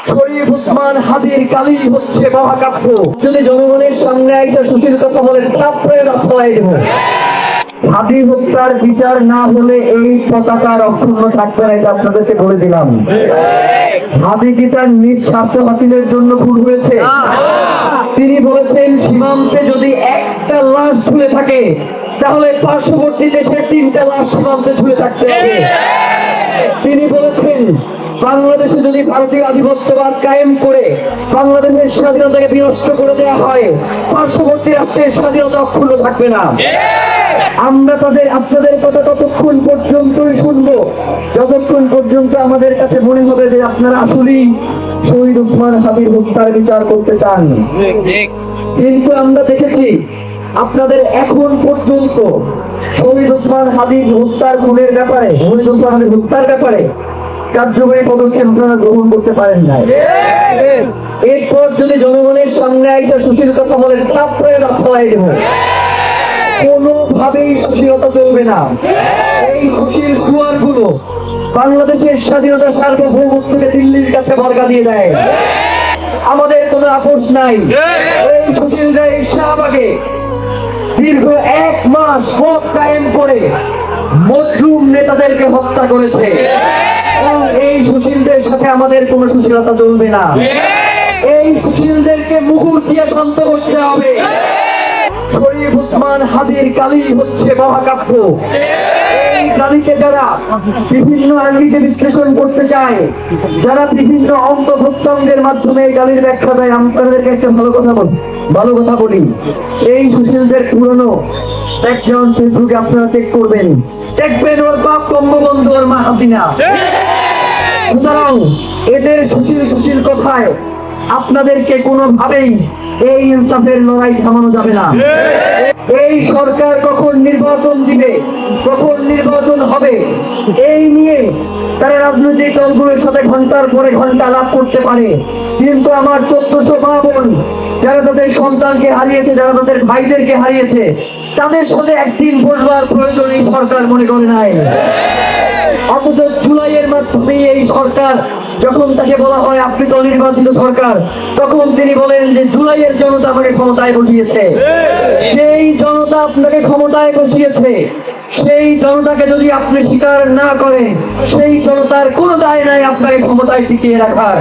শরীফ ওসমান হাদির কালি হচ্ছে মহাকাব্য। যদি জনগণের সামনে আইসা সুশীল কথা বলেন, তারপরে রাস্তায় দেব। হাদি হত্যার বিচার না হলে এই পতাকার অক্ষুণ্ণ থাকবে না, এটা আপনাদেরকে বলে দিলাম। হাদি কি তার নিজ স্বার্থ হাসিলের জন্য খুন হয়েছে? তিনি বলেছেন সীমান্তে যদি একটা লাশ ঝুলে থাকে, তাহলে পার্শ্ববর্তী দেশের 3টা লাশ সীমান্তে ঝুলে থাকতে হবে। তিনি বলেছেন বাংলাদেশে যদি ভারতীয় আধিপত্যবাদ কায়েম করে বাংলাদেশের স্বাধীনতাকে বিনষ্ট করে দেওয়া হয়, পার্শ্ববর্তী রাষ্ট্রের স্বাধীনতা অক্ষুণ্ণ থাকবে না। আমরা আপনাদের কথা ততক্ষণ পর্যন্তই শুনবো যতক্ষণ পর্যন্ত আমাদের কাছে মনে হবে যে আপনারা আসলেই শহীদ ওসমান হাদির হত্যার বিচার করতে চান। কিন্তু আমরা দেখেছি আপনাদের এখন পর্যন্ত শহীদ ওসমান হাদির হত্যার খুনের ব্যাপারে, শহীদ ওসমান হাদির হত্যার ব্যাপারে কার্যকরী পদক্ষেপ আপনারা গ্রহণ করতে পারেন নাই। এরপর যদি জনগণের সামনে আইসা সুশীল কথা বলেন, তারপরে রাস্তায় দেব। কোনোভাবেই সুশীলতা চলবে না। এই সুশীল সুয়ার গুলো বাংলাদেশের স্বাধীনতা সার্বভৌমত্বকে দিল্লির কাছে বর্গা দিয়ে দেয়। আমাদের কোনো আপোষ নাই। এই সুশীলরা এই শাহবাগে দীর্ঘ 1 মাস ভোট কায়েম করে মজলুম নেতাদেরকে হত্যা করেছে। এই সুশীলদের সাথে আমাদের কোনো সুশীলতা চলবে না। এই সুশীলদেরকে মুহুর দিয়ে শান্ত করতে হবে। শরীফ ওসমান হাদির কালি হচ্ছে মহাকাব্য। এই কালিকে যারা বিভিন্ন আঙ্গিকে বিশ্লেষণ করতে চায়, যারা বিভিন্ন অন্তঃপ্রত্যঙ্গের মাধ্যমে এই কালির ব্যাখ্যা দেয়, আপনাদেরকে একটা ভালো কথা বলি। এই সুশীলদের পুরনো ব্যাকগ্রাউন্ড ফেসবুকে আপনারা চেক করবেন, দেখবেন ওর বাপ বঙ্গবন্ধু, ওর মা হাসিনা। সুতরাং এদের সুশীল কথায় আপনাদেরকে কোনোভাবেই এই ইনসাফের লড়াই থামানো যাবে না। এই সরকার কখন নির্বাচন দিবে, কখন নির্বাচন হবে, এই নিয়ে তারা রাজনৈতিক দলগুলোর সাথে ঘন্টার পরে ঘন্টা লাভ করতে পারে। কিন্তু আমার 1400 মা বোন যারা তাদের সন্তানকে হারিয়েছে, যারা তাদের ভাইদেরকে হারিয়েছে, তাদের সাথে একদিন বসবার প্রয়োজন এই সরকার মনে করে নাই। অথচ জুলাইয়ের মাধ্যমে এই সরকার, যখন তাকে বলা হয় আপনি তো নির্বাচিত সরকার, তখন তিনি বলেন যে জুলাইয়ের জনতা আমাকে ক্ষমতায় বসিয়েছে। সেই জনতা আপনাকে ক্ষমতায় বসিয়েছে, সেই জনতাকে যদি আপনি স্বীকার না করেন, সেই জনতার কোনো দায় নাই আপনাকে ক্ষমতায় টিকিয়ে রাখার।